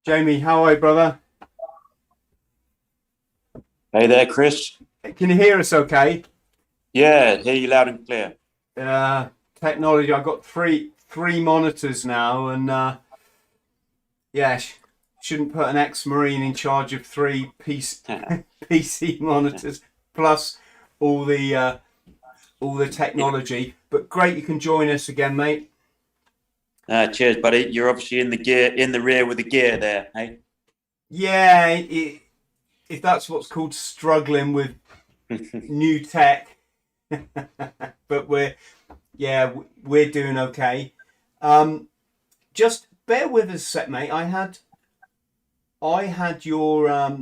Jamie, how are you, brother? Hey there, Chris. Can you hear us okay? Yeah, hear you loud and clear. Uh, Technology. I've got three monitors now, and yeah, shouldn't put an ex-marine in charge of three PC monitors plus all the uh, all the technology. But great, you can join us again, mate. Cheers, buddy. You're obviously in the rear with the gear there, hey? Yeah, if that's what's called struggling with new tech, but we're doing okay. Um, just bear with us a sec, mate. I had your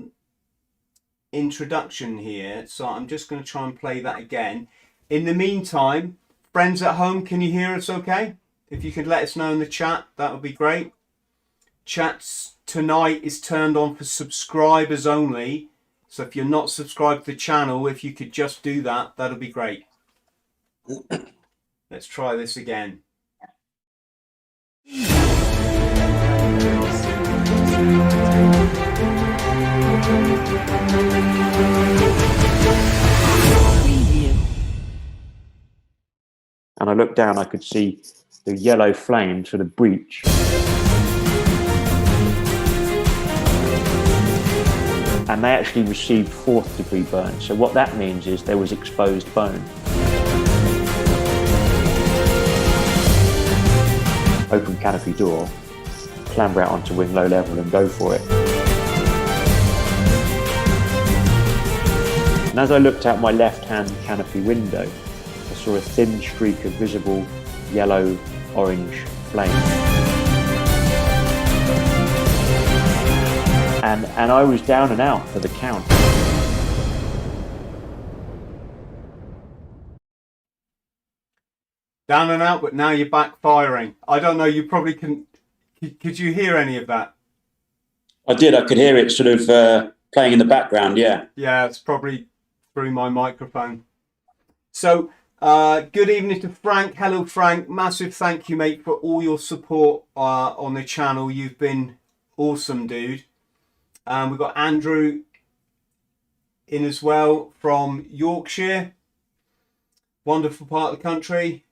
introduction here, so I'm just going to try and play that again. In the meantime, friends at home, can you hear us okay? If you could let us know in the chat, that would be great. Chats tonight is turned on for subscribers only. So if you're not subscribed to the channel, if you could just do that, that'll be great. Let's try this again. And I looked down, I could see the yellow flames for the breach. And they actually received 4th degree burn. So what that means is there was exposed bone. Open canopy door, clamber out onto wing low level and go for it. And as I looked out my left-hand canopy window, I saw a thin streak of visible yellow-orange flame. And I was down and out for the count. Down and out, but now you're back firing. I don't know, you probably can... Could you hear any of that? I did, I could hear it sort of playing in the background, yeah. Yeah, it's probably through my microphone. So, good evening to Frank. Hello, Frank. Massive thank you, mate, for all your support on the channel. You've been awesome, dude. We've got Andrew in as well from Yorkshire. Wonderful part of the country.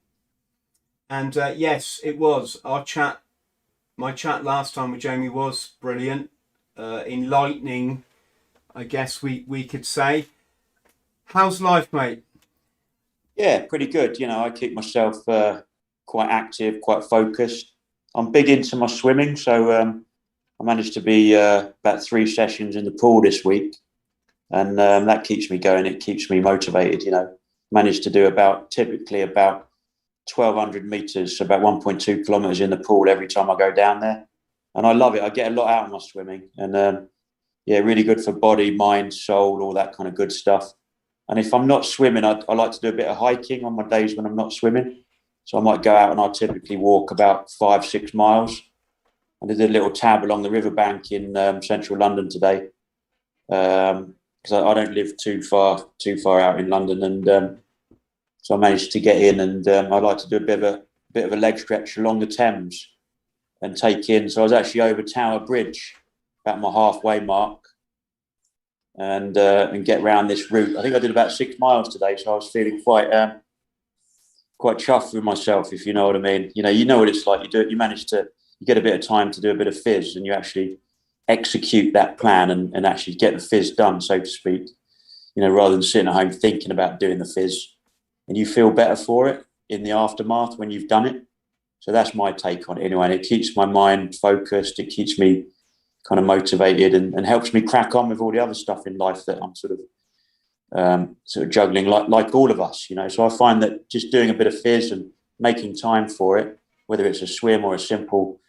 And yes, it was. My chat last time with Jamie was brilliant. Enlightening, I guess we could say. How's life, mate? Yeah, pretty good. You know, I keep myself quite active, quite focused. I'm big into my swimming, so I managed to be about 3 sessions in the pool this week, and that keeps me going. It keeps me motivated. You know, managed to do typically about 1,200 meters, so about 1.2 kilometers in the pool every time I go down there, and I love it. I get a lot out of my swimming, and yeah, really good for body, mind, soul, all that kind of good stuff. And if I'm not swimming, I like to do a bit of hiking on my days when I'm not swimming. So I might go out and I'll typically walk about 5-6 miles. I did a little tab along the riverbank in central London today, because I don't live too far out in London, and so I managed to get in, and I like to do a bit of a leg stretch along the Thames and take in. So I was actually over Tower Bridge, about my halfway mark, and get round this route. I think I did about 6 miles today, so I was feeling quite chuffed with myself, if you know what I mean. You know what it's like. You get a bit of time to do a bit of fizz, and you actually execute that plan and actually get the fizz done, so to speak. You know, rather than sitting at home thinking about doing the fizz, and you feel better for it in the aftermath when you've done it. So that's my take on it anyway. And it keeps my mind focused. It keeps me kind of motivated, and helps me crack on with all the other stuff in life that I'm sort of juggling, like all of us, you know. So I find that just doing a bit of fizz and making time for it, whether it's a swim or a simple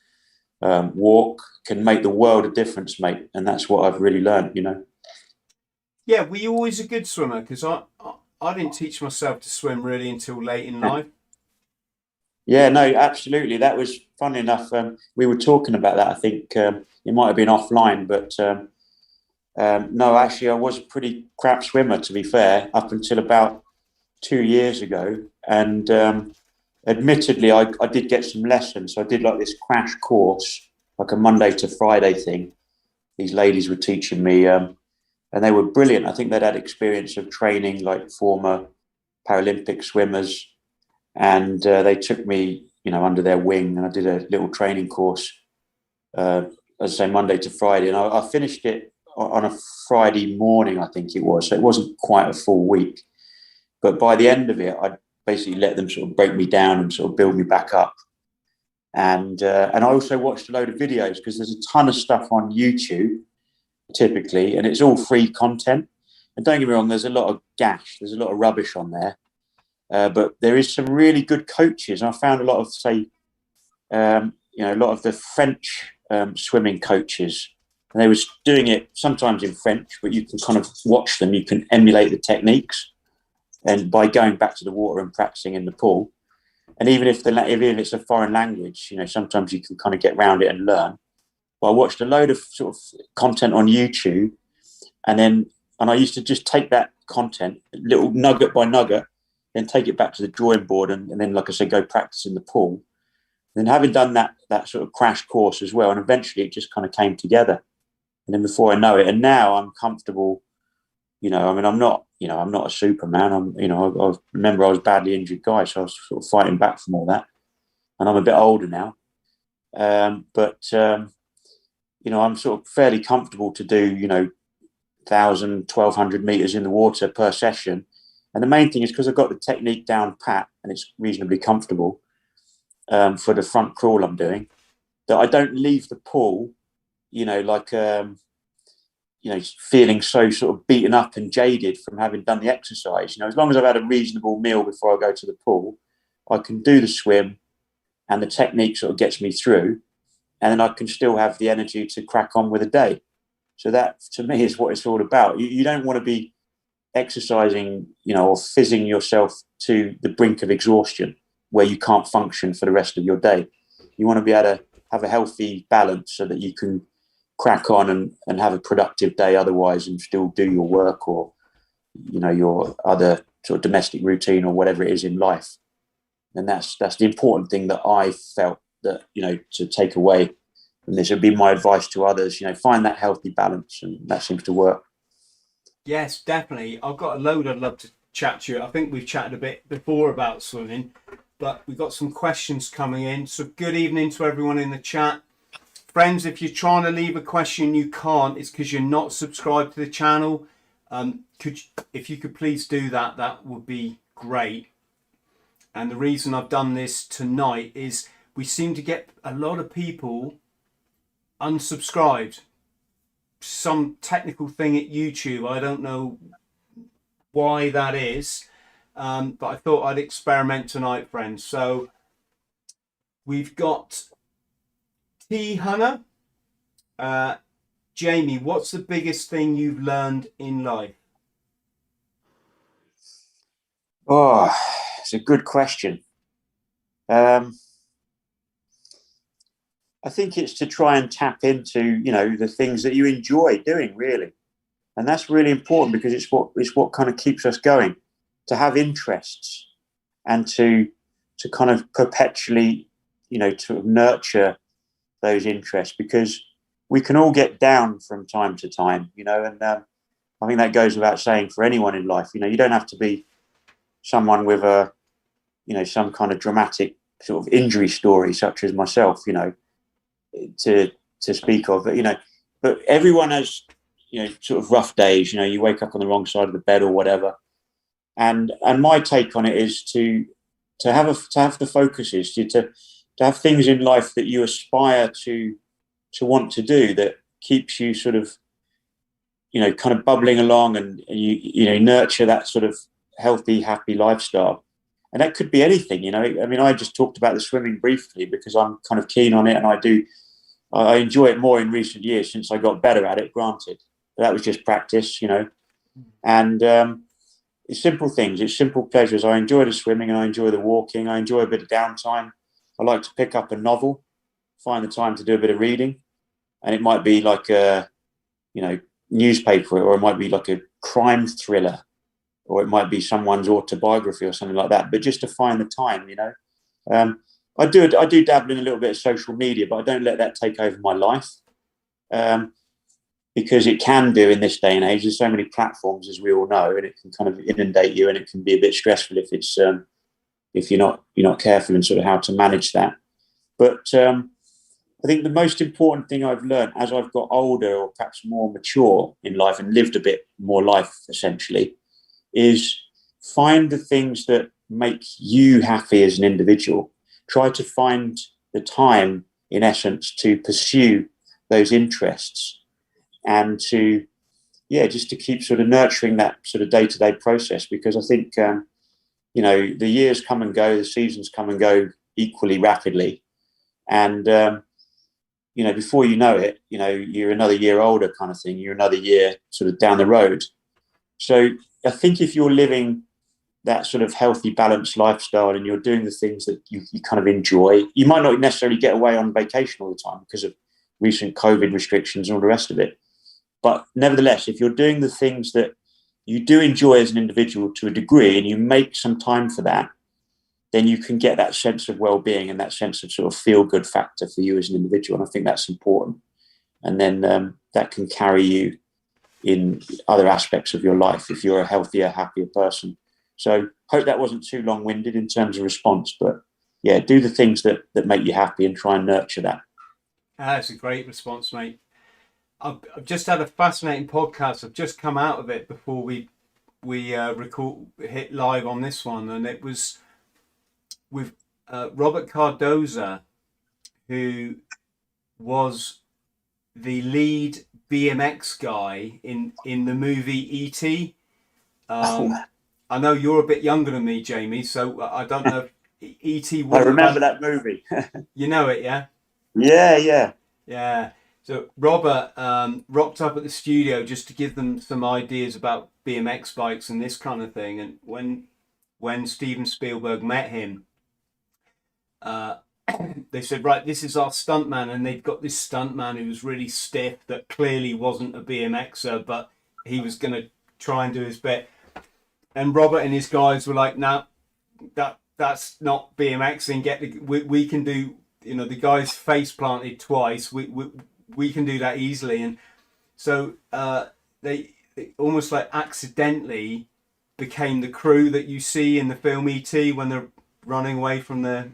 walk, can make the world of difference, mate. And that's what I've really learned, you know. Yeah, were you always a good swimmer? Because I didn't teach myself to swim really until late in life. Yeah, no, absolutely. That was funny enough. We were talking about that. I think it might have been offline, but no, actually, I was a pretty crap swimmer, to be fair, up until about 2 years ago. And admittedly, I did get some lessons. So I did like this crash course like a Monday to Friday thing. These ladies were teaching me, and they were brilliant. I think they'd had experience of training like former Paralympic swimmers, and they took me, under their wing, and I did a little training course, as I say, Monday to Friday, and I finished it on a Friday morning, I think it was. So it wasn't quite a full week, but by the end of it, I basically let them sort of break me down and sort of build me back up. And I also watched a load of videos, because there's a ton of stuff on YouTube typically, and it's all free content. And don't get me wrong, there's a lot of gash, there's a lot of rubbish on there, but there is some really good coaches. And I found a lot of, say, a lot of the French swimming coaches, and they was doing it sometimes in French, but you can kind of watch them, you can emulate the techniques, and by going back to the water and practicing in the pool. And even if it's a foreign language, sometimes you can kind of get around it and learn. But I watched a load of sort of content on YouTube, and I used to just take that content, little nugget by nugget, then take it back to the drawing board, and then, like I said, go practice in the pool. And then having done that sort of crash course as well, and eventually it just kind of came together. And then before I know it, and now I'm comfortable. I'm not a Superman. I remember I was a badly injured guy, so I was sort of fighting back from all that. And I'm a bit older now, but I'm sort of fairly comfortable to do 1,000, 1,200 meters in the water per session. And the main thing is because I've got the technique down pat and it's reasonably comfortable for the front crawl I'm doing, that I don't leave the pool, feeling so sort of beaten up and jaded from having done the exercise. As long as I've had a reasonable meal before I go to the pool, I can do the swim, and the technique sort of gets me through, and then I can still have the energy to crack on with the day. So that, to me, is what it's all about. You don't want to be exercising, or fizzing yourself to the brink of exhaustion where you can't function for the rest of your day. You want to be able to have a healthy balance so that you can crack on and have a productive day otherwise, and still do your work or, your other sort of domestic routine or whatever it is in life. And that's the important thing that I felt that, to take away. And this would be my advice to others, find that healthy balance, and that seems to work. Yes, definitely. I've got a load I'd love to chat to you. I think we've chatted a bit before about swimming, but we've got some questions coming in. So good evening to everyone in the chat. Friends, if you're trying to leave a question, you can't. It's because you're not subscribed to the channel. If you could please do that, that would be great. And the reason I've done this tonight is we seem to get a lot of people unsubscribed. Some technical thing at YouTube. I don't know why that is, but I thought I'd experiment tonight, friends. So we've got T. Hannah. Jamie, what's the biggest thing you've learned in life? Oh, it's a good question. I think it's to try and tap into, the things that you enjoy doing, really. And that's really important, because it's what kind of keeps us going, to have interests and to kind of perpetually, to nurture those interests, because we can all get down from time to time, and I think that goes without saying for anyone in life. You don't have to be someone with some kind of dramatic sort of injury story such as myself, to speak of, but everyone has, sort of rough days. You wake up on the wrong side of the bed or whatever, and my take on it is to have the focus is to have things in life that you aspire to want to do, that keeps you sort of, kind of bubbling along, and you nurture that sort of healthy, happy lifestyle. And that could be anything. I just talked about the swimming briefly because I'm kind of keen on it, and I enjoy it more in recent years since I got better at it, granted. But that was just practice, and it's simple things, it's simple pleasures. I enjoy the swimming, and I enjoy the walking. I enjoy a bit of downtime. I like to pick up a novel, find the time to do a bit of reading, and it might be like a newspaper, or it might be like a crime thriller, or it might be someone's autobiography or something like that, but just to find the time. I do dabble in a little bit of social media, but I don't let that take over my life, because it can do in this day and age. There's so many platforms, as we all know, and it can kind of inundate you, and it can be a bit stressful if you're not careful in sort of how to manage that. But I think the most important thing I've learned as I've got older, or perhaps more mature in life and lived a bit more life, essentially, is find the things that make you happy as an individual. Try to find the time, in essence, to pursue those interests, and to, just to keep sort of nurturing that sort of day-to-day process. Because I think, the years come and go, the seasons come and go equally rapidly. And, before you know it, you're another year older kind of thing. You're another year sort of down the road. So I think if you're living that sort of healthy, balanced lifestyle, and you're doing the things that you kind of enjoy, you might not necessarily get away on vacation all the time because of recent COVID restrictions and all the rest of it. But nevertheless, if you're doing the things that you do enjoy as an individual to a degree, and you make some time for that, then you can get that sense of well-being and that sense of sort of feel-good factor for you as an individual. And I think that's important. And then that can carry you in other aspects of your life if you're a healthier, happier person. So hope that wasn't too long-winded in terms of response, but yeah, do the things that make you happy and try and nurture that. That's a great response, mate. I've just had a fascinating podcast. I've just come out of it before we hit live on this one, and it was with Robert Cardoza, who was the lead BMX guy in the movie E.T. I know you're a bit younger than me, Jamie, so I don't know if E.T. I remember that movie. You know it, yeah? Yeah. So Robert rocked up at the studio just to give them some ideas about BMX bikes and this kind of thing. And when Steven Spielberg met him, they said, right, this is our stuntman, and they've got this stuntman who was really stiff, that clearly wasn't a BMXer, but he was going to try and do his bit. And Robert and his guys were like, no, that's not BMXing. We can do, the guy's face planted twice. We can do that easily. And so they almost like accidentally became the crew that you see in the film E.T. when they're running away from the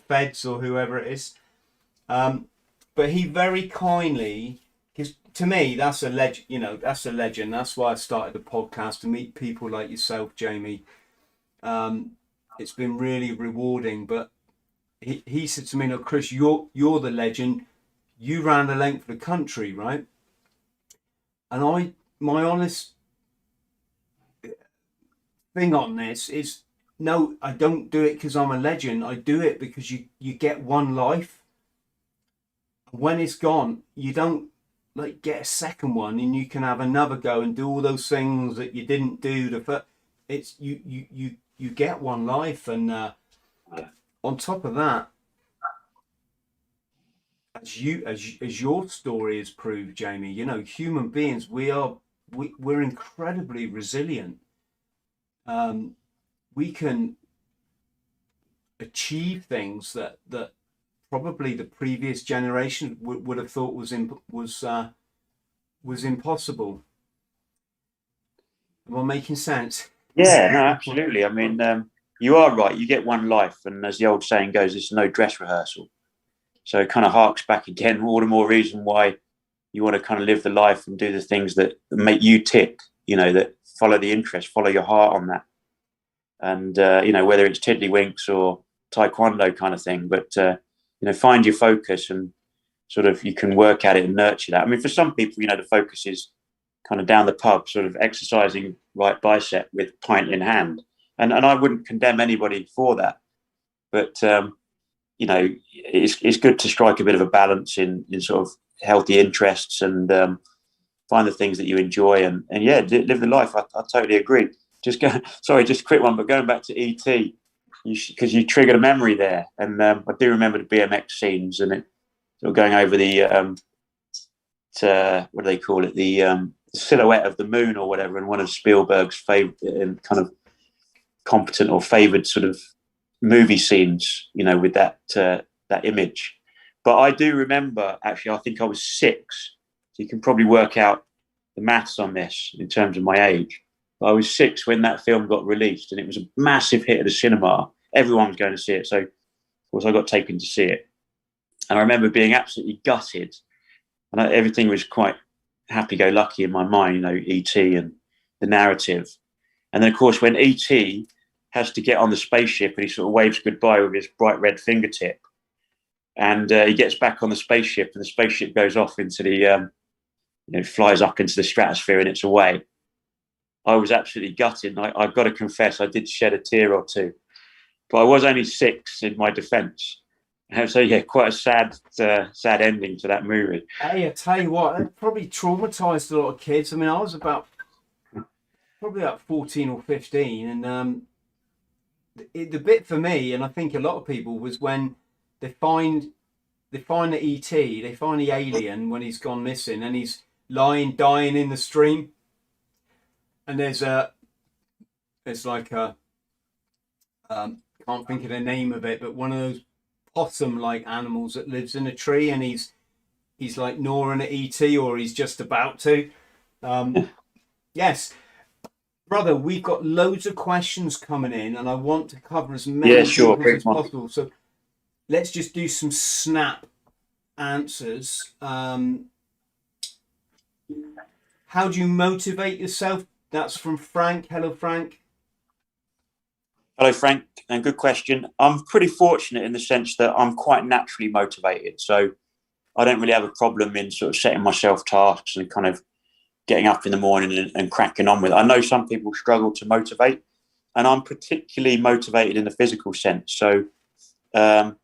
feds or whoever it is. But he very kindly, because to me that's a legend. That's a legend. That's why I started the podcast, to meet people like yourself, Jamie. It's been really rewarding. But he said to me, "No, Chris, you're the legend. You ran the length of the country, right?" And my honest thing on this is, no, I don't do it because I'm a legend. I do it because you get one life. When it's gone, you don't get a second one, and you can have another go and do all those things that you didn't do. It's you get one life, and on top of that, as your story has proved, Jamie, human beings, we're incredibly resilient. We can achieve things that probably the previous generation would have thought was impossible. Am I making sense? Yeah, no, absolutely. I mean, you are right. You get one life, and as the old saying goes, it's no dress rehearsal. So it kind of harks back again, all the more reason why you want to kind of live the life and do the things that make you tick, that follow the interest, follow your heart on that. And, whether it's tiddlywinks or taekwondo kind of thing, but, find your focus, and sort of you can work at it and nurture that. I mean, for some people, the focus is kind of down the pub, sort of exercising right bicep with pint in hand. And I wouldn't condemn anybody for that. But, it's good to strike a bit of a balance in sort of healthy interests, and find the things that you enjoy, and live the life. I totally agree. Just a quick one, but going back to E.T., because you triggered a memory there, and I do remember the BMX scenes, and it sort of going over the what do they call it, the silhouette of the moon or whatever, and one of Spielberg's favorite and kind of competent or favored sort of movie scenes, with that image. But I do remember, actually, I think I was 6. So you can probably work out the maths on this in terms of my age. But I was 6 when that film got released, and it was a massive hit at the cinema. Everyone was going to see it. So, of course, I got taken to see it. And I remember being absolutely gutted. And everything was quite happy-go-lucky in my mind, E.T. and the narrative. And then, of course, when E.T. has to get on the spaceship and he sort of waves goodbye with his bright red fingertip, and he gets back on the spaceship, and the spaceship goes off into the, flies up into the stratosphere, and it's away. I was absolutely gutted. And I've got to confess, I did shed a tear or two. But I was only 6 in my defence. So, yeah, quite a sad ending to that movie. Hey, I tell you what, that probably traumatised a lot of kids. I mean, I was probably about 14 or 15, and the bit for me, and I think a lot of people, was when they find the ET, they find the alien when he's gone missing, and he's dying in the stream, and there's like a can't think of the name of it, but one of those possum-like animals that lives in a tree, and he's like gnawing at ET, or he's just about to. Yes. Brother, we've got loads of questions coming in, and I want to cover as many people as possible. So let's just do some snap answers. How do you motivate yourself? That's from Frank. Hello, Frank. Hello, Frank, and good question. I'm pretty fortunate in the sense that I'm quite naturally motivated. So I don't really have a problem in sort of setting myself tasks and kind of getting up in the morning and cracking on with it. I know some people struggle to motivate, and I'm particularly motivated in the physical sense. So, for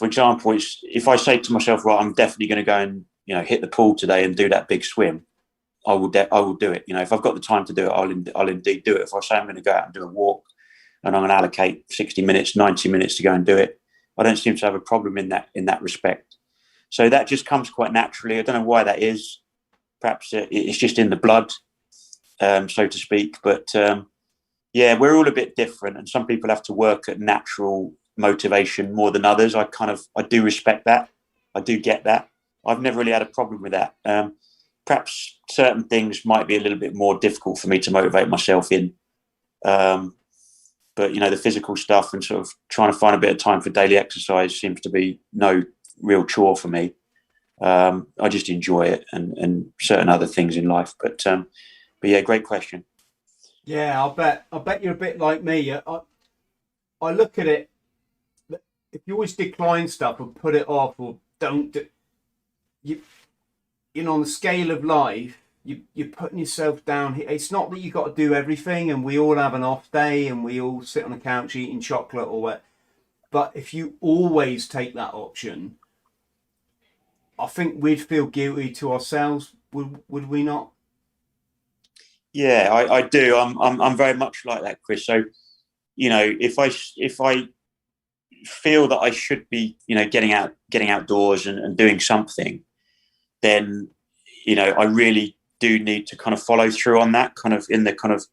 example, if I say to myself, right, I'm definitely going to go and, hit the pool today and do that big swim, I will do it. If I've got the time to do it, I'll indeed do it. If I say I'm going to go out and do a walk and I'm going to allocate 60 minutes, 90 minutes to go and do it, I don't seem to have a problem in that respect. So that just comes quite naturally. I don't know why that is. Perhaps it's just in the blood, so to speak. But we're all a bit different, and some people have to work at natural motivation more than others. I do respect that. I do get that. I've never really had a problem with that. Perhaps certain things might be a little bit more difficult for me to motivate myself in. But the physical stuff and sort of trying to find a bit of time for daily exercise seems to be no real chore for me. I just enjoy it and certain other things in life. But yeah, great question. Yeah, I bet you're a bit like me. I look at it. If you always decline stuff or put it off or don't do, on the scale of life, you're putting yourself down. It's not that you've got to do everything, and we all have an off day and we all sit on the couch eating chocolate or what. But if you always take that option, I think we'd feel guilty to ourselves. Would we not? Yeah, I do. I'm very much like that, Chris. So, if I feel that I should be, getting outdoors and doing something, then, I really do need to kind of follow through on that, kind of in the kind of,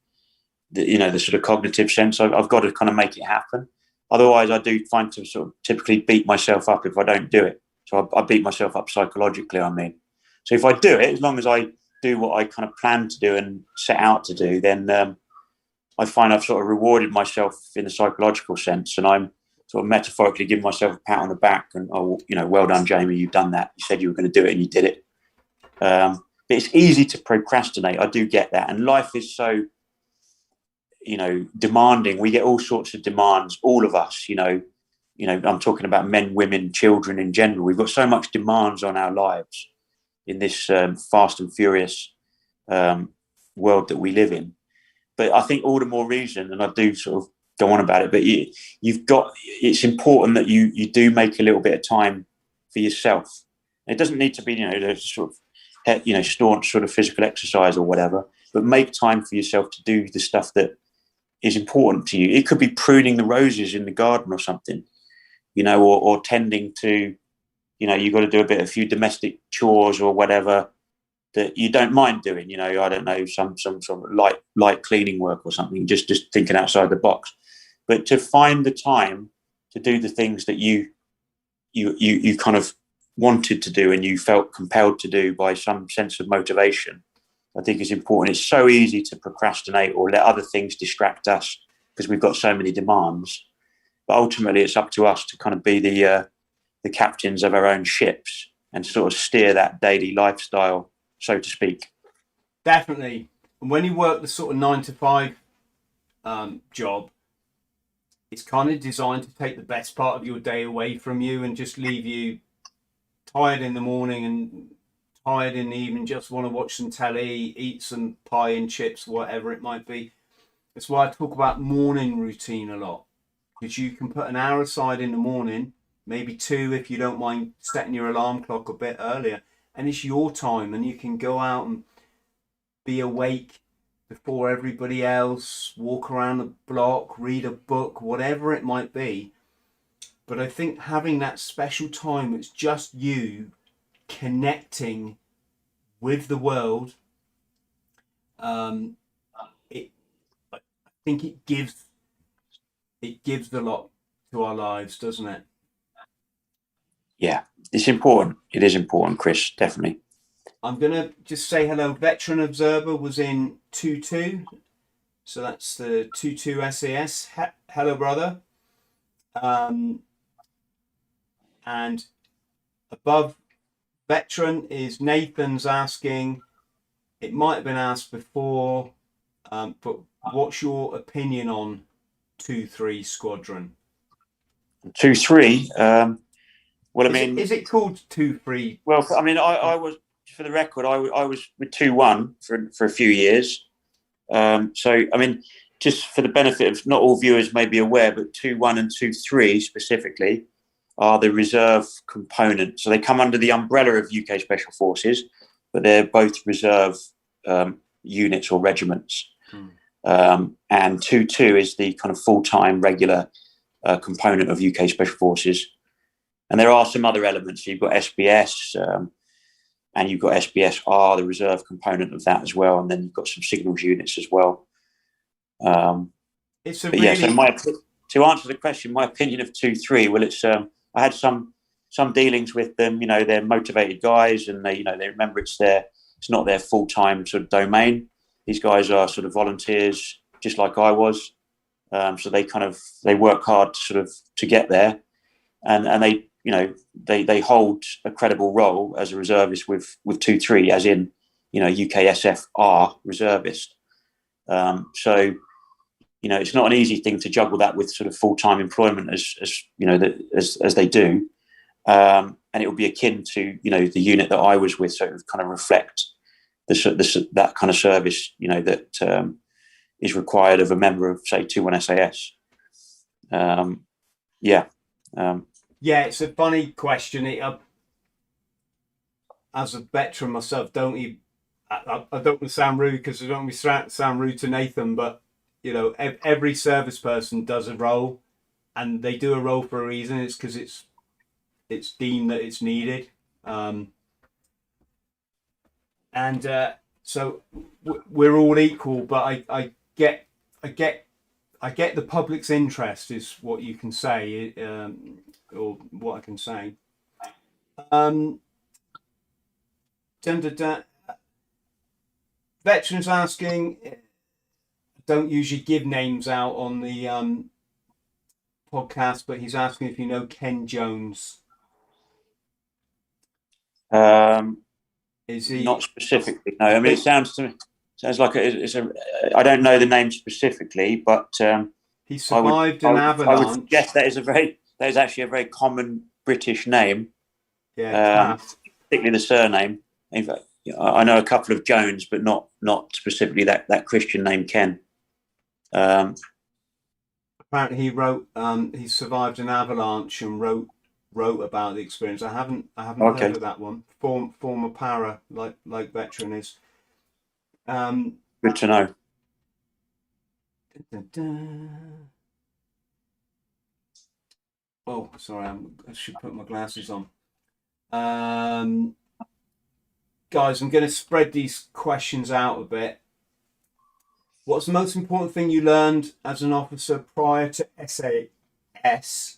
the sort of cognitive sense. I've got to kind of make it happen. Otherwise, I do find to sort of typically beat myself up if I don't do it. So I beat myself up psychologically, I mean. So if I do it, as long as I do what I kind of plan to do and set out to do, then I find I've sort of rewarded myself in the psychological sense, and I'm sort of metaphorically giving myself a pat on the back and, well done, Jamie, you've done that. You said you were going to do it and you did it. But it's easy to procrastinate. I do get that. And life is so, demanding. We get all sorts of demands, all of us, I'm talking about men, women, children in general. We've got so much demands on our lives in this fast and furious world that we live in. But I think all the more reason, and I do sort of go on about it, but it's important that you do make a little bit of time for yourself. It doesn't need to be, sort of, staunch sort of physical exercise or whatever, but make time for yourself to do the stuff that is important to you. It could be pruning the roses in the garden or something, or tending to, you've got to do a few domestic chores or whatever that you don't mind doing. I don't know, some sort of light cleaning work or something, just thinking outside the box. but to find the time to do the things that you kind of wanted to do and you felt compelled to do by some sense of motivation, I think is important. It's so easy to procrastinate or let other things distract us because we've got so many demands. But ultimately, it's up to us to kind of be the captains of our own ships and sort of steer that daily lifestyle, so to speak. Definitely. And when you work the sort of 9 to 5 job, it's kind of designed to take the best part of your day away from you and just leave you tired in the morning and tired in the evening, just want to watch some telly, eat some pie and chips, whatever it might be. That's why I talk about morning routine a lot, because you can put an hour aside in the morning, maybe 2 if you don't mind setting your alarm clock a bit earlier, and it's your time, and you can go out and be awake before everybody else, walk around the block, read a book, whatever it might be. But I think having that special time, it's just you connecting with the world, I think it gives a lot to our lives, doesn't it? Yeah, it's important. It is important, Chris, definitely. I'm going to just say hello. Veteran Observer was in 2-2. So that's the 2-2 SAS. Hello, brother. And above Veteran is Nathan's asking, it might have been asked before, but what's your opinion on 2-3 Squadron? 2-3. Well, I mean, is it called 2-3? Well, I mean, I was, for the record, I was with 2-1 for a few years. So, I mean, just for the benefit of not all viewers may be aware, but 2-1 and 2-3 specifically are the reserve component. So they come under the umbrella of UK Special Forces, but they're both reserve units or regiments. And 2-2 is the kind of full-time regular component of UK Special Forces. And there are some other elements. You've got SBS, and you've got SBSR, the reserve component of that as well. And then you've got some signals units as well. It's a really... Yeah, so to answer the question, my opinion of 2-3, well, it's I had some dealings with them. You know, they're motivated guys, and they remember it's not their full-time sort of domain. These guys are sort of volunteers, just like I was. So they work hard to get there, and they hold a credible role as a reservist with 2-3, as in, UKSFR reservist. So, it's not an easy thing to juggle that with sort of full-time employment as they do. And it would be akin to, the unit that I was with. So it would kind of reflect that kind of service, that is required of a member of, say, 2-1 SAS. Yeah, it's a funny question. As a veteran myself, I don't want to sound rude, because I don't want to sound rude to Nathan, but every service person does a role, and they do a role for a reason. It's because it's deemed that it's needed, so we're all equal. But I get the public's interest, is what you can say, or what I can say. Veterans asking, don't usually give names out on the podcast, but he's asking if you know Ken Jones. Is he? Not specifically, no. I mean, it sounds like I don't know the name specifically, but he survived an avalanche. I would guess that is actually a very common British name. Yeah, particularly the surname. In fact, I know a couple of Jones, but not specifically that Christian name Ken. Apparently, he wrote. He survived an avalanche and wrote about the experience. I haven't heard of that one. Former para, like veteran is. Good to know. Oh, sorry, I should put my glasses on. Guys, I'm going to spread these questions out a bit. What's the most important thing you learned as an officer prior to SAS?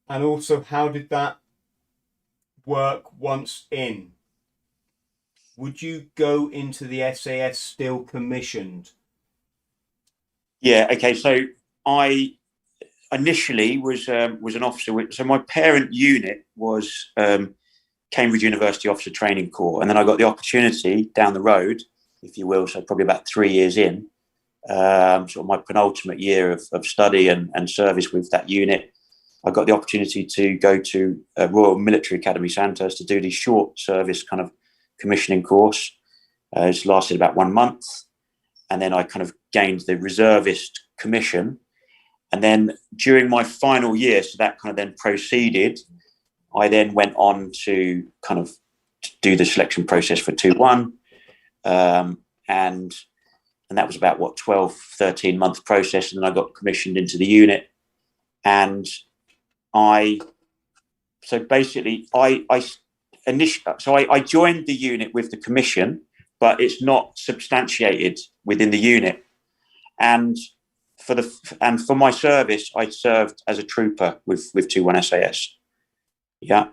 And also, how did that work once in? Would you go into the SAS still commissioned? Yeah. Okay. So I initially was an officer. So my parent unit was Cambridge University Officer Training Corps, and then I got the opportunity down the road, if you will. So probably about 3 years in, sort of my penultimate year of study and service with that unit, I got the opportunity to go to Royal Military Academy Sandhurst to do the short service kind of commissioning course. It's lasted about 1 month, and then I kind of gained the reservist commission. And then during my final year, so that kind of then proceeded, I then went on to kind of do the selection process for 2-1. And that was about 12, 13 month process. And then I got commissioned into the unit. And I joined the unit with the commission, but it's not substantiated within the unit. And for my service, I served as a trooper with 2-1 SAS. Yeah.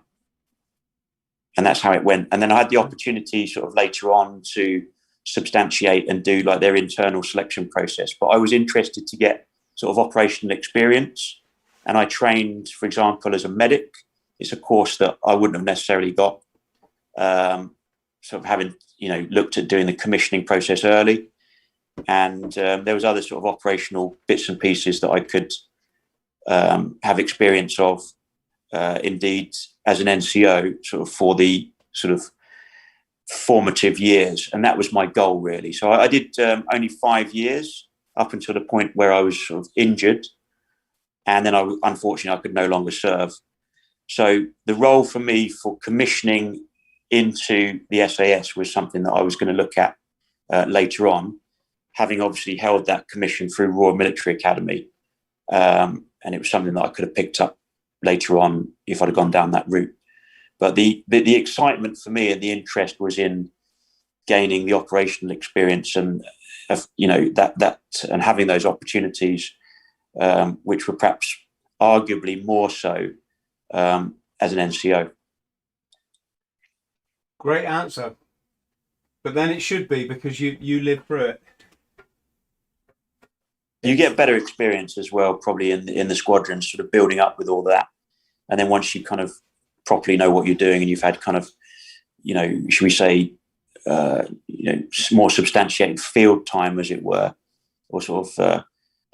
And that's how it went. And then I had the opportunity sort of later on to substantiate and do like their internal selection process. But I was interested to get sort of operational experience. And I trained, for example, as a medic. It's a course that I wouldn't have necessarily got, sort of having, looked at doing the commissioning process early. And there was other sort of operational bits and pieces that I could have experience of, indeed, as an NCO, sort of for the sort of formative years. And that was my goal, really. So I did only 5 years up until the point where I was sort of injured. And then unfortunately, I could no longer serve. So the role for me for commissioning into the SAS was something that I was going to look at later on, having obviously held that commission through Royal Military Academy. And it was something that I could have picked up later on if I'd have gone down that route. But the excitement for me and the interest was in gaining the operational experience and, that and having those opportunities, which were perhaps arguably more so as an NCO. Great answer. But then it should be, because you live through it. You get better experience as well, probably in the squadron, sort of building up with all that. And then once you kind of properly know what you're doing and you've had kind of, should we say, more substantiated field time, as it were, or sort of,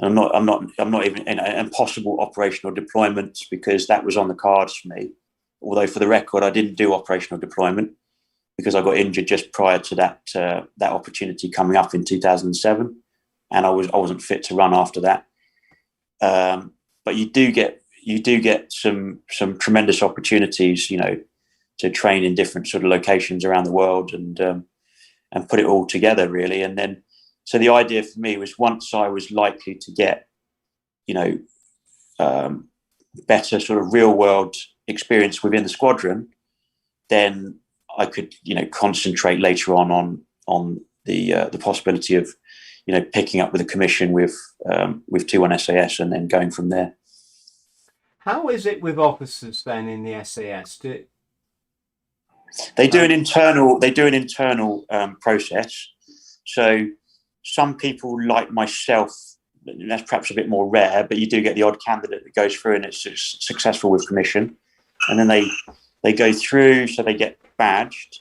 I'm not even in possible operational deployments, because that was on the cards for me. Although for the record, I didn't do operational deployment because I got injured just prior to that opportunity coming up in 2007. And I wasn't fit to run after that. But you do get some tremendous opportunities, to train in different sort of locations around the world and put it all together, really. And then, so the idea for me was, once I was likely to get, better sort of real world experience within the squadron, then I could, concentrate later on the possibility of, picking up with a commission with 2-1 SAS and then going from there. How is it with officers then in the SAS? They do an internal process. So some people like myself, that's perhaps a bit more rare, but you do get the odd candidate that goes through and it's successful with commission, and then they go through, so they get badged,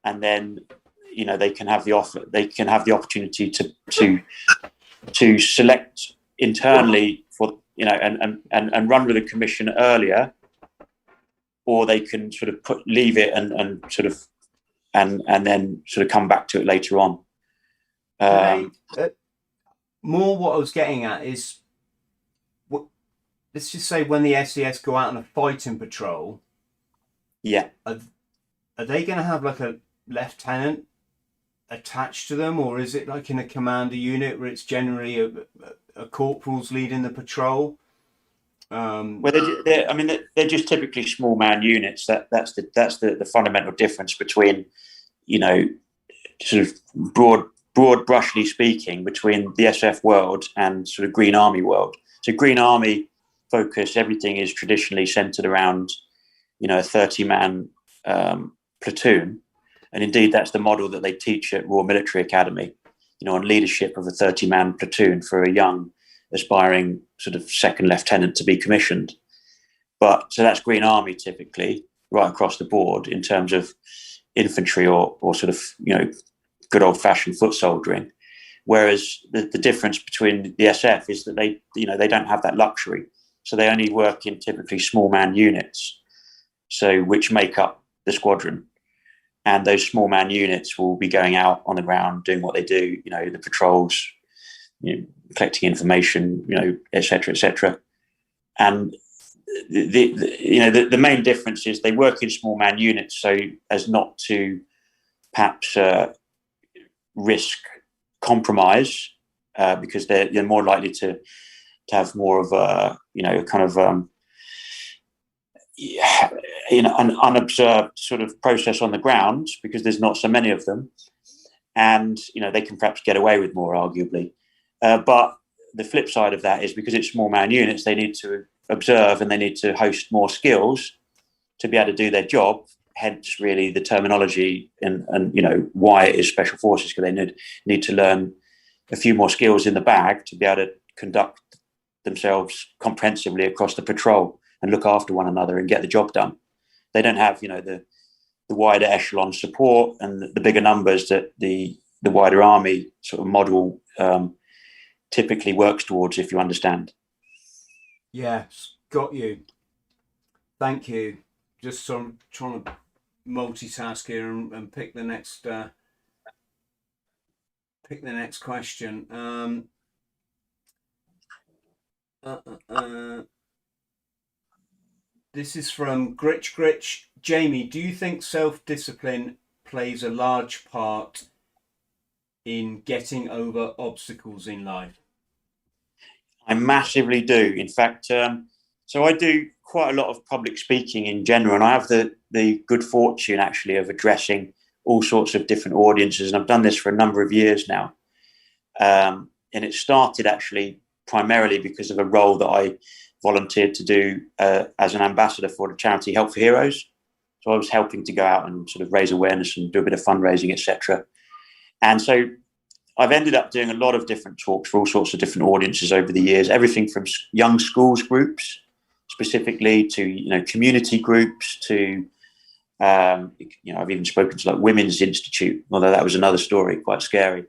and then they can have the opportunity to select internally for and run with a commission earlier, or they can sort of leave it and then sort of come back to it later on. More what I was getting at is, let's just say when the SAS go out on a fighting patrol, yeah, are they going to have like a lieutenant attached to them, or is it like in a commander unit where it's generally a corporal's leading the patrol? Well, they're just typically small man units. That's the fundamental difference between, sort of broad brushly speaking, between the SF world and sort of Green Army world. So Green Army focus, everything is traditionally centered around, a 30-man platoon. And indeed, that's the model that they teach at Royal Military Academy, on leadership of a 30-man platoon for a young, aspiring sort of second lieutenant to be commissioned. But so that's Green Army typically, right across the board in terms of infantry or sort of, good old-fashioned foot soldiering. Whereas the difference between the SF is that they don't have that luxury. So they only work in typically small man units, so which make up the squadron. And those small man units will be going out on the ground, doing what they do, the patrols, collecting information, et cetera, et cetera. And the main difference is they work in small man units so as not to perhaps risk compromise, because they're more likely to have more of a an unobserved sort of process on the ground, because there's not so many of them, and they can perhaps get away with more, arguably. But the flip side of that is, because it's small man units, they need to observe and they need to host more skills to be able to do their job. Hence, really, the terminology and why it is special forces, because they need to learn a few more skills in the bag to be able to conduct themselves comprehensively across the patrol and look after one another and get the job done. They don't have, the wider echelon support and the bigger numbers that the wider army sort of model typically works towards, if you understand. Yes, got you. Thank you. Just sort of trying to multitask here and pick the next question. This is from Gritch Gritch. Jamie, do you think self-discipline plays a large part in getting over obstacles in life? I massively do. In fact, so I do quite a lot of public speaking in general, and I have the good fortune actually of addressing all sorts of different audiences, and I've done this for a number of years now. And it started actually primarily because of a role that I volunteered to do as an ambassador for the charity Help for Heroes. So I was helping to go out and sort of raise awareness and do a bit of fundraising, etc. And so I've ended up doing a lot of different talks for all sorts of different audiences over the years, everything from young schools groups, specifically, to community groups, to I've even spoken to like Women's Institute, although that was another story, quite scary.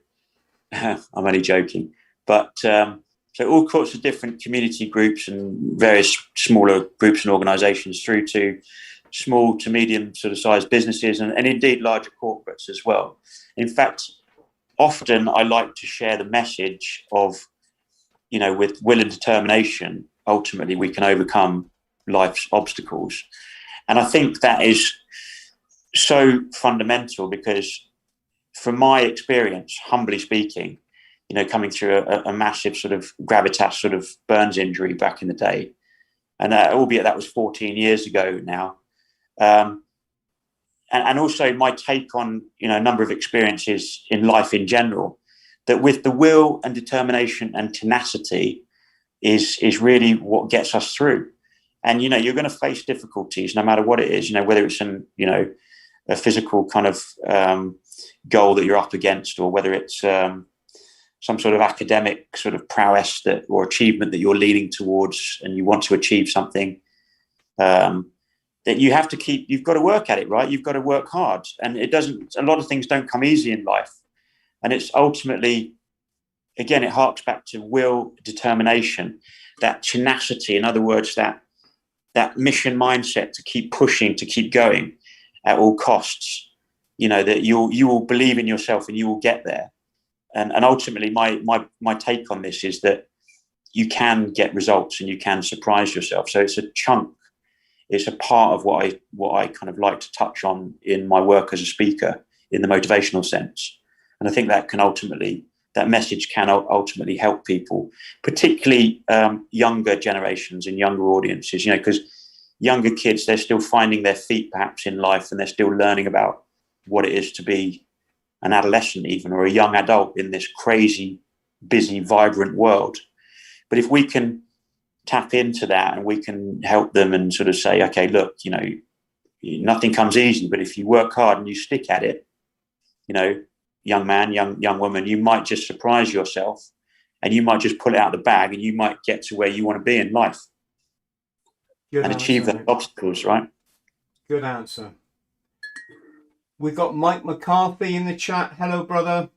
I'm only joking, but so all sorts of different community groups and various smaller groups and organisations, through to small to medium sort of sized businesses and indeed larger corporates as well. In fact, often I like to share the message of, with will and determination, ultimately we can overcome life's obstacles. And I think that is so fundamental, because from my experience, humbly speaking, coming through a massive sort of gravitas sort of burns injury back in the day, and albeit that was 14 years ago now, and also my take on a number of experiences in life in general, that with the will and determination and tenacity is really what gets us through. And you're going to face difficulties no matter what it is, whether it's a physical kind of goal that you're up against, or whether it's some sort of academic sort of prowess or achievement that you're leaning towards, and you want to achieve something, that you've got to work at it, right? You've got to work hard, and a lot of things don't come easy in life. And it's ultimately, again, it harks back to will, determination, that tenacity, in other words, that mission mindset to keep pushing, to keep going at all costs, that you will believe in yourself and you will get there. And ultimately, my take on this is that you can get results and you can surprise yourself. So it's a chunk, it's a part of what I kind of like to touch on in my work as a speaker, in the motivational sense. And I think that message can ultimately help people, particularly younger generations and younger audiences, because younger kids, they're still finding their feet perhaps in life, and they're still learning about what it is to be an adolescent even, or a young adult in this crazy, busy, vibrant world. But if we can tap into that and we can help them and sort of say, okay, look, you know, nothing comes easy, but if you work hard and you stick at it, you know, young man, young woman, you might just surprise yourself and you might just pull it out of the bag and you might get to where you want to be in life. Good and answer, achieve those obstacles, right? Good answer. We've got Mike McCarthy in the chat. Hello, brother.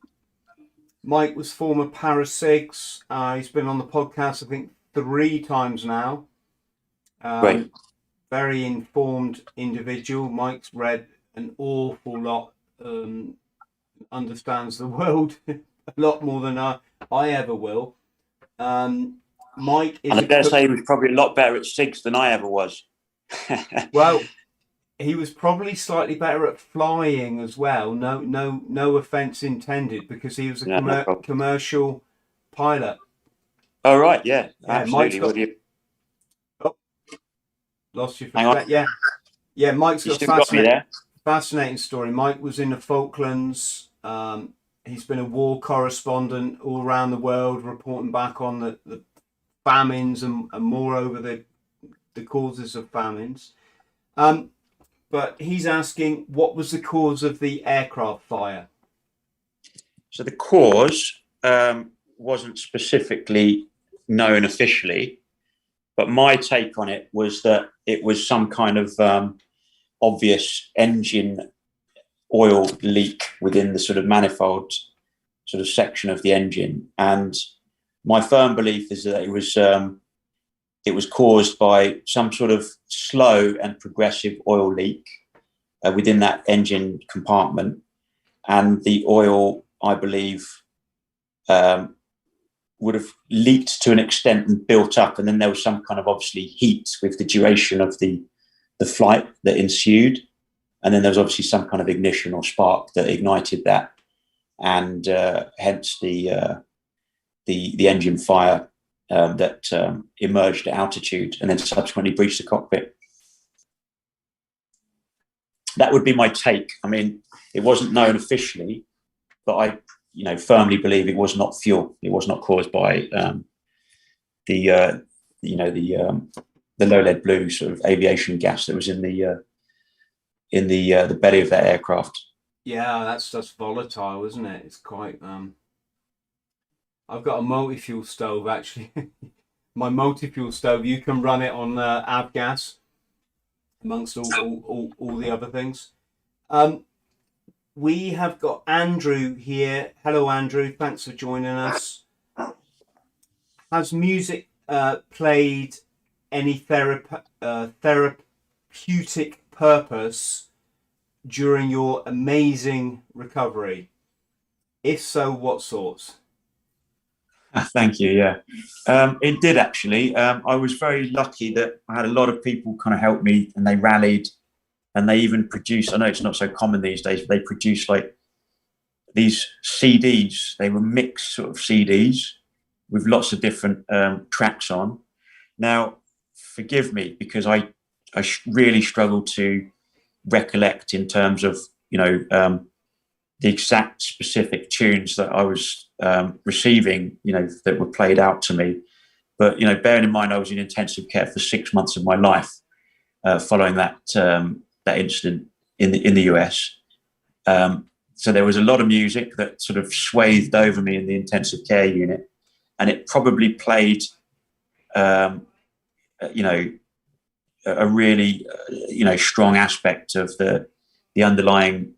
Mike was former Parasigs. He's been on the podcast, I think, 3 times now. Great. Very informed individual. Mike's read an awful lot, understands the world a lot more than I ever will. Mike is. And I dare say he was probably a lot better at SIGs than I ever was. Well, he was probably slightly better at flying as well. No offense intended, because he was a commercial pilot. Oh, right, yeah, absolutely. Lost you for a sec. Yeah. Mike's got fascinating story. Mike was in the Falklands. He's been a war correspondent all around the world, reporting back on the famines and moreover the causes of famines. But he's asking, what was the cause of the aircraft fire? So the cause wasn't specifically known officially, but my take on it was that it was some kind of obvious engine oil leak within the sort of manifold sort of section of the engine. And my firm belief is that it was caused by some sort of slow and progressive oil leak within that engine compartment. And the oil, I believe, would have leaked to an extent and built up. And then there was some kind of obviously heat with the duration of the flight that ensued. And then there was obviously some kind of ignition or spark that ignited that. And hence the engine fire that emerged at altitude and then subsequently breached the cockpit. That would be my take. I mean, it wasn't known officially, but I, firmly believe it was not fuel. It was not caused by the low lead blue sort of aviation gas that was in the belly of that aircraft. Yeah, that's just volatile, isn't it? It's quite. I've got a multi-fuel stove, actually. My multi-fuel stove, you can run it on avgas, amongst all the other things. We have got Andrew here. Hello, Andrew. Thanks for joining us. Has music played any therapeutic purpose during your amazing recovery? If so, what sorts? Thank you. Yeah, it did actually. I was very lucky that I had a lot of people kind of help me, and they rallied, and they even produced. I know it's not so common these days, but they produced like these CDs. They were mixed sort of CDs with lots of different tracks on. Now, forgive me because I really struggle to recollect in terms of the exact specific tunes that I was receiving, that were played out to me. But, bearing in mind, I was in intensive care for 6 months of my life following that incident in the US. So there was a lot of music that sort of swathed over me in the intensive care unit. And it probably played, a really, strong aspect of the underlying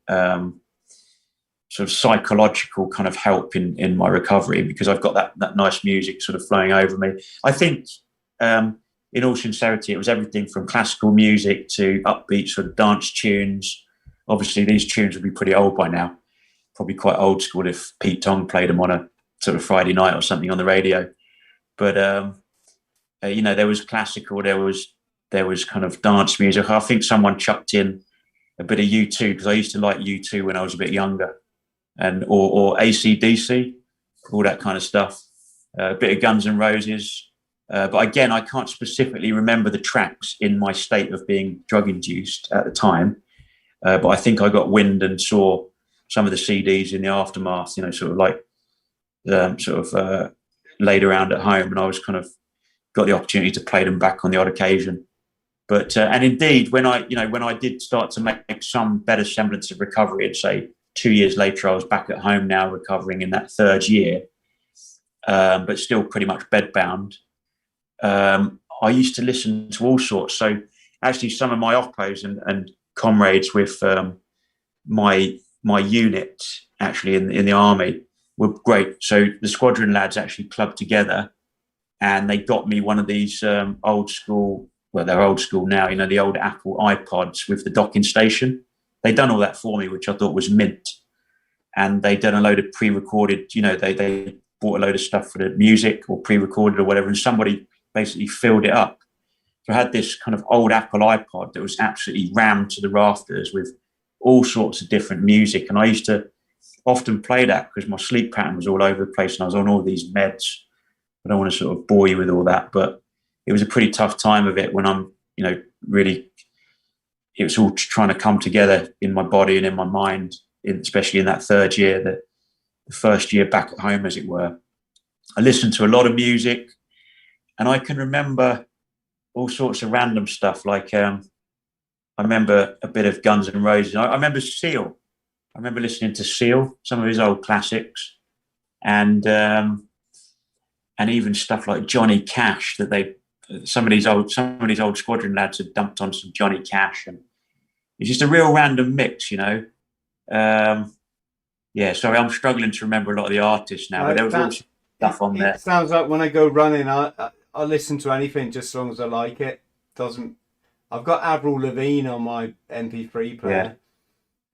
sort of psychological kind of help in my recovery, because I've got that nice music sort of flowing over me. I think, in all sincerity, it was everything from classical music to upbeat sort of dance tunes. Obviously, these tunes would be pretty old by now, probably quite old school if Pete Tong played them on a sort of Friday night or something on the radio. But there was classical, there was kind of dance music. I think someone chucked in a bit of U2, because I used to like U2 when I was a bit younger. And or AC/DC, all that kind of stuff. A bit of Guns N' Roses. But again, I can't specifically remember the tracks in my state of being drug induced at the time. But I think I got wind and saw some of the CDs in the aftermath, you know, sort of like laid around at home, and I was kind of got the opportunity to play them back on the odd occasion. But and indeed, when I did start to make some better semblance of recovery, and say 2 years later, I was back at home now recovering in that third year, but still pretty much bedbound. I used to listen to all sorts. So actually, some of my oppos and comrades with my unit actually in the army were great. So the squadron lads actually clubbed together, and they got me one of these old school. Well, they're old school now, you know, the old Apple iPods with the docking station. They'd done all that for me, which I thought was mint. And they'd done a load of pre-recorded, you know, they bought a load of stuff for the music or pre-recorded or whatever, and somebody basically filled it up. So I had this kind of old Apple iPod that was absolutely rammed to the rafters with all sorts of different music. And I used to often play that because my sleep pattern was all over the place and I was on all these meds. I don't want to sort of bore you with all that, but it was a pretty tough time of it when I'm, you know, really, it was all trying to come together in my body and in my mind, especially in that third year, the first year back at home, as it were. I listened to a lot of music, and I can remember all sorts of random stuff. Like I remember a bit of Guns N' Roses. I remember Seal. I remember listening to Seal, some of his old classics, and even stuff like Johnny Cash that some of these old squadron lads had dumped on some Johnny Cash, and it's just a real random mix, you know. Yeah, sorry, I'm struggling to remember a lot of the artists now, but there was also stuff on there. It sounds like when I go running, I listen to anything just as long as I like it. I've got Avril Lavigne on my MP3 player.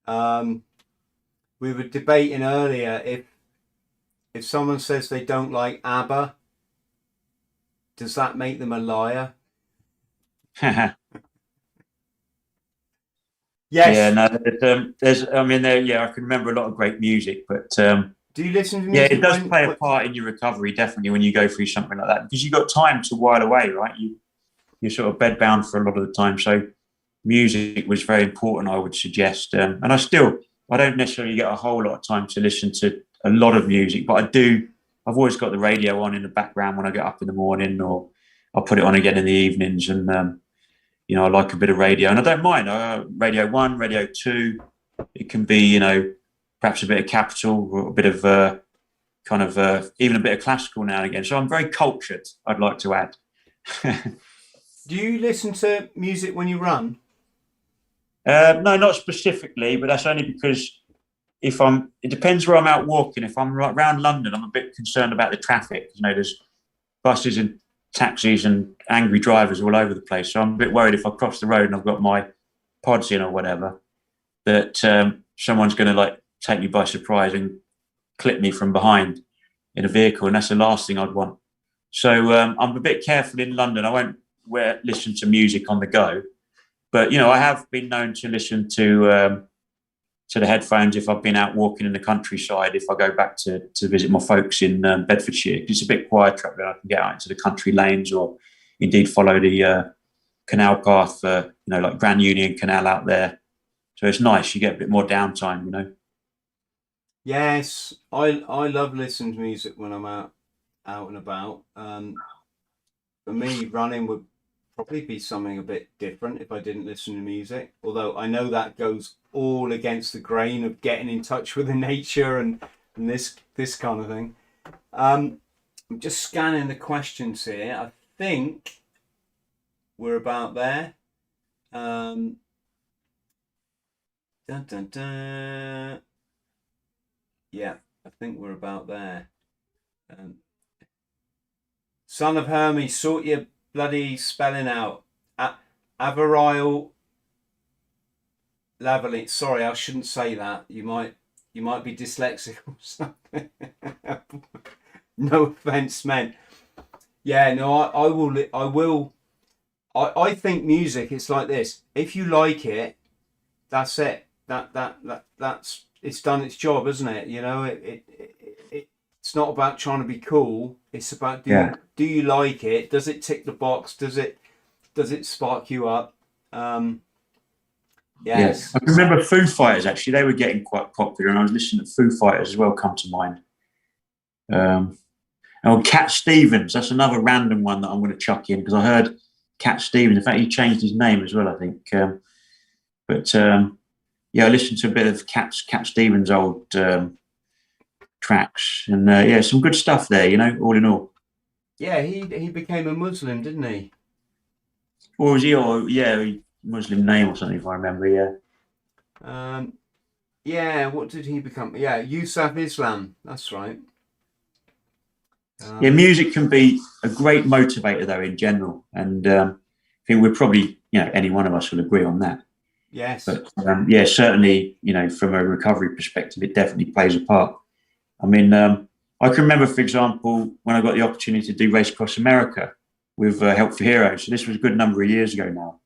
Yeah. We were debating earlier if someone says they don't like ABBA, does that make them a liar? Yes. Yeah, no, I can remember a lot of great music, but do you listen to music? Yeah, it does play a part in your recovery, definitely, when you go through something like that, because you've got time to while away, right? You're sort of bedbound for a lot of the time, so music was very important, I would suggest. And I don't necessarily get a whole lot of time to listen to a lot of music, but I do. I've always got the radio on in the background when I get up in the morning, or I'll put it on again in the evenings. And you know, I like a bit of radio, and I don't mind. Radio 1, Radio 2. It can be, you know, perhaps a bit of Capital, or a bit of even a bit of classical now and again. So I'm very cultured, I'd like to add. Do you listen to music when you run? No, not specifically, but that's only because it depends where I'm out walking. If I'm around London, I'm a bit concerned about the traffic. You know, there's buses and taxis and angry drivers all over the place. So I'm a bit worried if I cross the road and I've got my pods in or whatever, that someone's going to like take me by surprise and clip me from behind in a vehicle. And that's the last thing I'd want. So I'm a bit careful in London. I won't listen to music on the go. But, you know, I have been known to listen to the headphones if I've been out walking in the countryside, if I go back to visit my folks in Bedfordshire. It's a bit quieter up there. I can get out into the country lanes, or indeed follow the canal path, you know, like Grand Union Canal out there. So it's nice. You get a bit more downtime, you know. Yes, I love listening to music when I'm out and about. For me, running would probably be something a bit different if I didn't listen to music. Although I know that goes all against the grain of getting in touch with the nature and this kind of thing. I'm just scanning the questions here. I think we're about there. Dun, dun, dun. Yeah, I think we're about there. Son of Hermes, sort your bloody spelling out. Avarile Lavalin. Sorry, I shouldn't say that. You might be dyslexic or something. No offense meant. Yeah, no, I will. I think music. It's like this. If you like it, that's it. That's it's done its job, isn't it? You know, it's not about trying to be cool. It's about do you like it? Does it tick the box? Does it spark you up? Yes. I remember Foo Fighters, actually. They were getting quite popular, and I was listening to Foo Fighters as well, come to mind. Cat Stevens, that's another random one that I'm going to chuck in, because I heard Cat Stevens. In fact, he changed his name as well, I think. I listened to a bit of Cat Stevens' old tracks, and some good stuff there, all in all. Yeah, he became a Muslim, didn't he? Or was he? Muslim name or something, if I remember. Yeah. What did he become? Yeah, Yusuf Islam. That's right. Music can be a great motivator, though, in general, and I think we're probably, any one of us will agree on that. Yes. But certainly, from a recovery perspective, it definitely plays a part. I mean, I can remember, for example, when I got the opportunity to do Race Across America with Help for Heroes. So this was a good number of years ago now.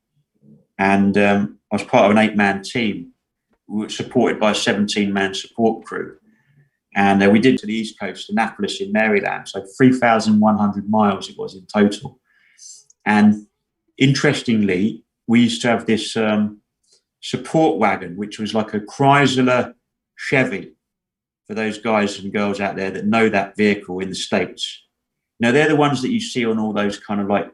And I was part of an 8-man team. We were supported by a 17-man support crew. And we did to the East Coast, Annapolis in Maryland. So 3,100 miles it was in total. And interestingly, we used to have this support wagon, which was like a Chrysler Chevy, for those guys and girls out there that know that vehicle in the States. They're the ones that you see on all those kind of like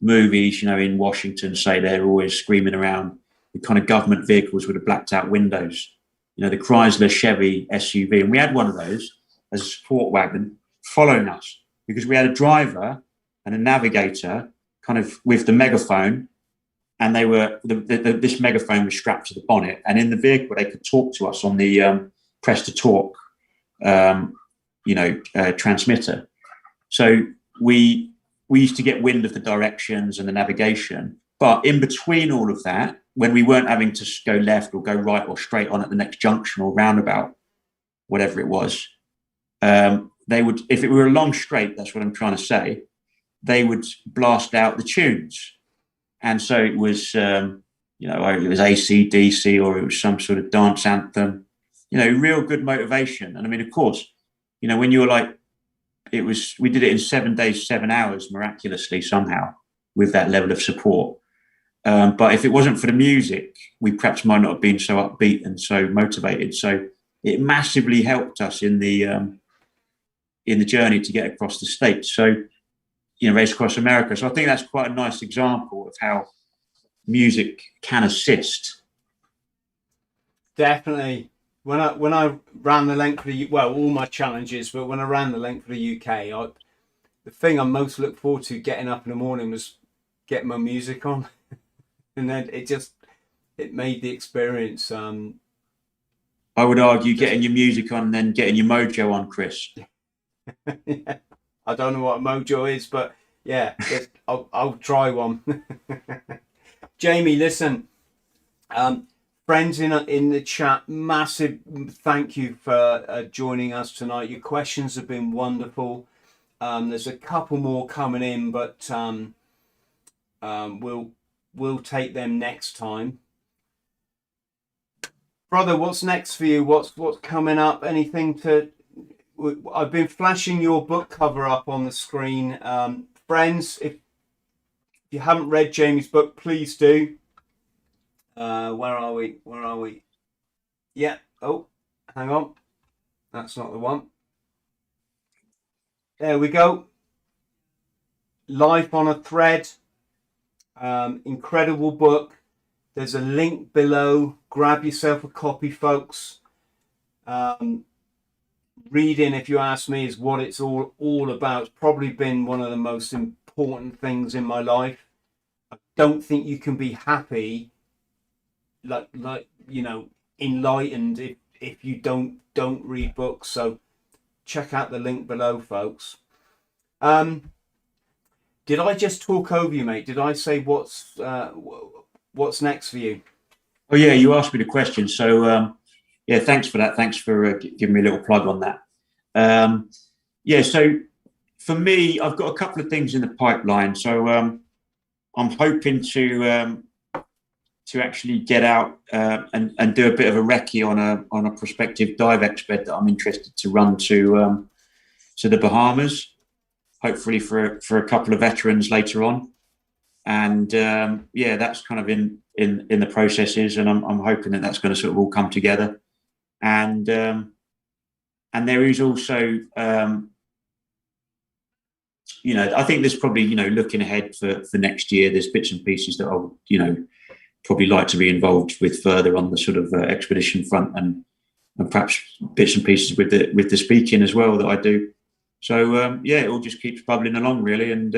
movies, in Washington, say they're always screaming around, the kind of government vehicles with the blacked out windows, the Chrysler Chevy SUV. And we had one of those as a support wagon following us, because we had a driver and a navigator kind of with the megaphone, and they were, this megaphone was strapped to the bonnet, and in the vehicle they could talk to us on the press to talk transmitter. So we used to get wind of the directions and the navigation, but in between all of that, when we weren't having to go left or go right or straight on at the next junction or roundabout, whatever it was, they would, if it were a long straight, that's what I'm trying to say, they would blast out the tunes. And so it was, it was AC/DC, or it was some sort of dance anthem, real good motivation. And I mean, of course, when you're like, we did it in 7 days, 7 hours, miraculously somehow, with that level of support. But if it wasn't for the music, we perhaps might not have been so upbeat and so motivated. So it massively helped us in the journey to get across the States. So, Race Across America. So I think that's quite a nice example of how music can assist. Definitely. When I ran the length of all my challenges, but when I ran the length of the UK, the thing I most looked forward to getting up in the morning was getting my music on. And then it made the experience. I would argue getting your music on and then getting your mojo on, Chris. Yeah. I don't know what a mojo is, but yeah, I'll try one. Jamie, listen, friends in the chat, massive thank you for joining us tonight. Your questions have been wonderful. There's a couple more coming in, but we'll take them next time. Brother, what's next for you? What's coming up? Anything to... I've been flashing your book cover up on the screen. Friends, if you haven't read Jamie's book, please do. Where are we? Yeah. Oh, hang on. That's not the one. There we go. Life on a Thread. Incredible book. There's a link below. Grab yourself a copy, folks. Reading, if you ask me, is what it's all about. It's probably been one of the most important things in my life. I don't think you can be happy, like enlightened, if you don't read books. So check out the link below, folks. Did I just talk over you, mate? Did I say what's next for you? Oh yeah, you asked me the question. So yeah, thanks for that. Thanks for giving me a little plug on that. So for me, I've got a couple of things in the pipeline. So I'm hoping to actually get out and do a bit of a recce on a prospective dive exped that I'm interested to run to the Bahamas, hopefully for a couple of veterans later on. And that's kind of in the processes, and I'm hoping that that's going to sort of all come together. And there is also, I think there's probably, looking ahead for next year, there's bits and pieces that I'll, probably like to be involved with further on the sort of expedition front, and perhaps bits and pieces with the speaking as well that I do. So it all just keeps bubbling along, really. And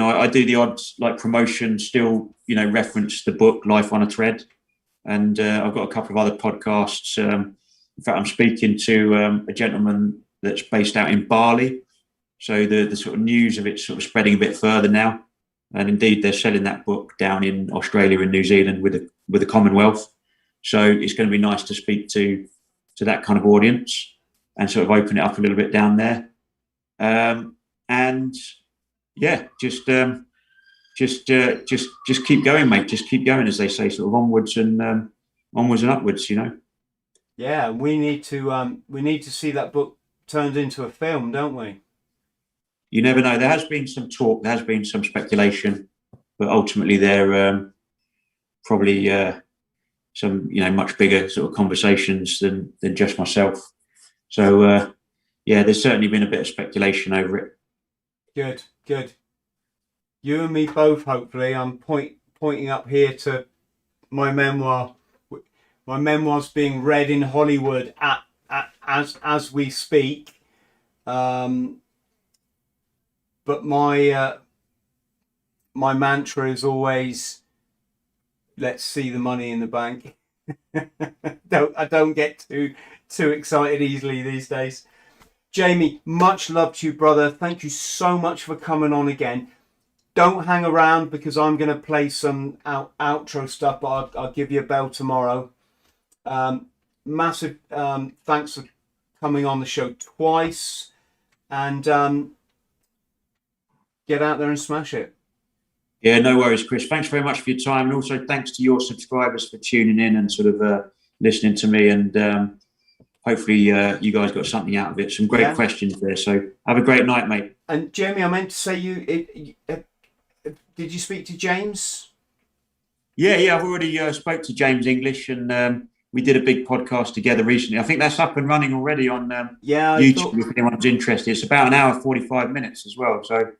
I do the odd like promotion still, reference the book Life on a Thread, and I've got a couple of other podcasts. In fact, I'm speaking to a gentleman that's based out in Bali, so the sort of news of it sort of spreading a bit further now. And indeed, they're selling that book down in Australia and New Zealand with the Commonwealth. So it's going to be nice to speak to that kind of audience and sort of open it up a little bit down there. Just keep going, mate. Just keep going, as they say, sort of onwards and upwards. Yeah, we need to see that book turned into a film, don't we? You never know. There has been some talk, there has been some speculation, but ultimately there probably some much bigger sort of conversations than just myself. So there's certainly been a bit of speculation over it. Good. You and me both, hopefully. I'm pointing up here to my memoir. My memoir's being read in Hollywood as we speak. But my mantra is always, let's see the money in the bank. I don't get too excited easily these days. Jamie, much love to you, brother. Thank you so much for coming on again. Don't hang around because I'm going to play some outro stuff, but I'll give you a bell tomorrow. Massive thanks for coming on the show twice, and get out there and smash it. Yeah, no worries, Chris. Thanks very much for your time, and also thanks to your subscribers for tuning in and sort of listening to me, and hopefully you guys got something out of it. Some great questions there. So have a great night, mate. And Jamie, I meant to say, did you speak to James? Yeah, I've already spoke to James English, and we did a big podcast together recently. I think that's up and running already on YouTube. If anyone's interested, it's about an hour 45 minutes as well. So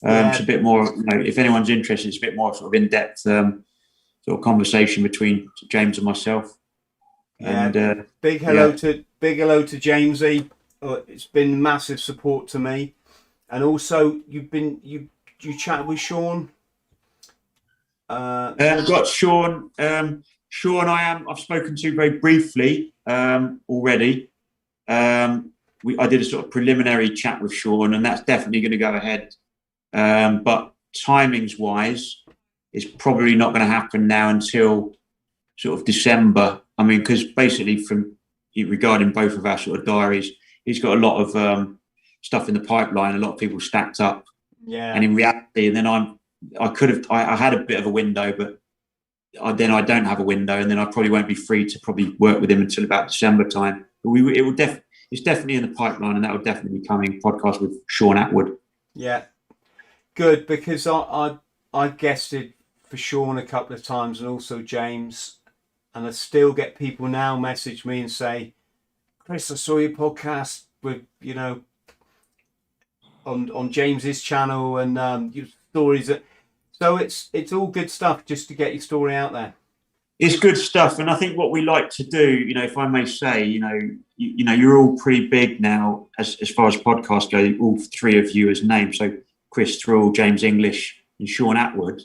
it's a bit more. If anyone's interested, it's a bit more sort of in-depth sort of conversation between James and myself. Yeah, and big hello to Jamesy. It's been massive support to me, and also you chatted with Sean. I've got Sean. Sean, I've spoken to very briefly already. I did a sort of preliminary chat with Sean, and that's definitely going to go ahead. But timings wise, it's probably not going to happen now until sort of December. I mean, because basically regarding both of our sort of diaries, he's got a lot of stuff in the pipeline, a lot of people stacked up. Yeah. And in reality, and then I had a bit of a window, but then I don't have a window, and then I probably won't be free to probably work with him until about December time. But it's definitely in the pipeline, and that will definitely be coming. Podcast with Sean Atwood. Yeah, good, because I guested for Sean a couple of times, and also James, and I still get people now message me and say, Chris, I saw your podcast with on James's channel, and your stories. So it's all good stuff just to get your story out there. It's good stuff, and I think what we like to do, if I may say, you're all pretty big now as far as podcasts go. All three of you as names, so Chris THRALL, James English, and Sean Atwood.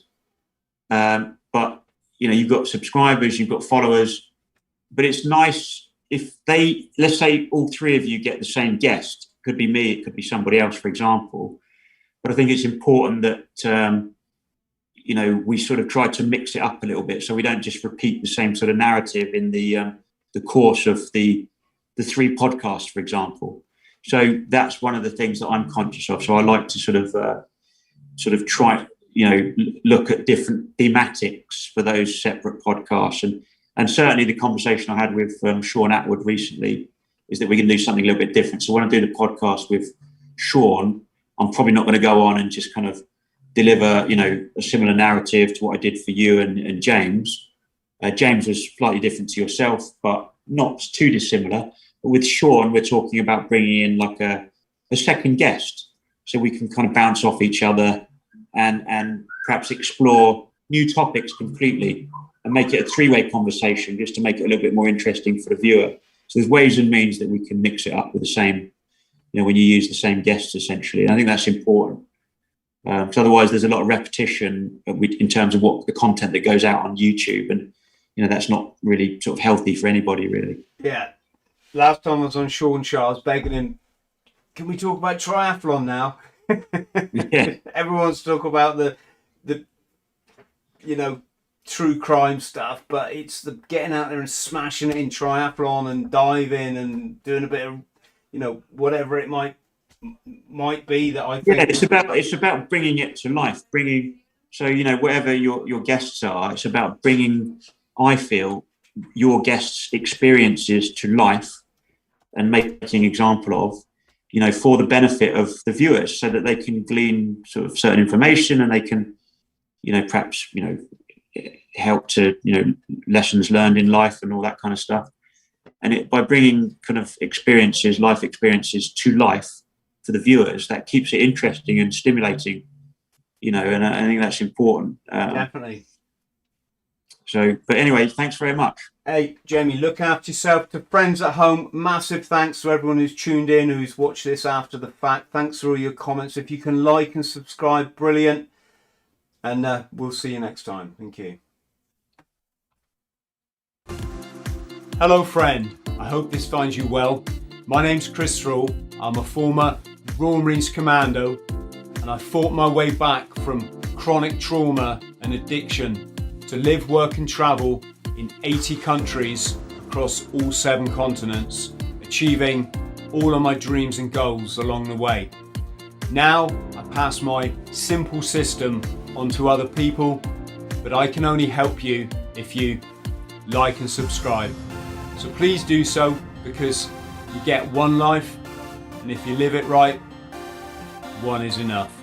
But you've got subscribers, you've got followers, but it's nice if let's say all three of you get the same guest. It could be me, it could be somebody else, for example. But I think it's important that we sort of try to mix it up a little bit, so we don't just repeat the same sort of narrative in the course of the three podcasts, for example. So that's one of the things that I'm conscious of. So I like to sort of try, look at different thematics for those separate podcasts. And certainly the conversation I had with Sean Atwood recently is that we can do something a little bit different. So when I do the podcast with Sean, I'm probably not going to go on and just kind of deliver, you know, a similar narrative to what I did for you and James. James was slightly different to yourself, but not too dissimilar. But with Sean, we're talking about bringing in like a second guest, so we can kind of bounce off each other and perhaps explore new topics completely and make it a three-way conversation, just to make it a little bit more interesting for the viewer. So there's ways and means that we can mix it up with the same, you know, when you use the same guests essentially. And I think that's important. Because otherwise there's a lot of repetition in terms of what the content that goes out on YouTube, and you know, that's not really sort of healthy for anybody, really. Yeah. Last time I was on Sean Shaw, I was begging him, can we talk about triathlon now? Yeah. Everyone wants to talk about the you know, true crime stuff, but it's the getting out there and smashing it in triathlon and diving and doing a bit of, you know, whatever it might be that I think. Yeah, it's about bringing it to life, so, you know, whatever your guests are, it's about bringing, I feel, your guests' experiences to life and making an example of, you know, for the benefit of the viewers, so that they can glean sort of certain information, and they can, you know, perhaps, you know, help to, you know, lessons learned in life and all that kind of stuff. And by bringing kind of life experiences to life for the viewers, that keeps it interesting and stimulating, you know, and I think that's important. Definitely. So, but anyway, thanks very much. Hey, Jamie, look after yourself. To friends at home, massive thanks to everyone who's tuned in, who's watched this after the fact. Thanks for all your comments. If you can like and subscribe, brilliant. And we'll see you next time. Thank you. Hello, friend. I hope this finds you well. My name's Chris THRALL. I'm a former Royal Marines Commando, and I fought my way back from chronic trauma and addiction to live, work and travel in 80 countries across all 7 continents, achieving all of my dreams and goals along the way. Now I pass my simple system on to other people, but I can only help you if you like and subscribe. So please do so, because you get one life, and if you live it right, one is enough.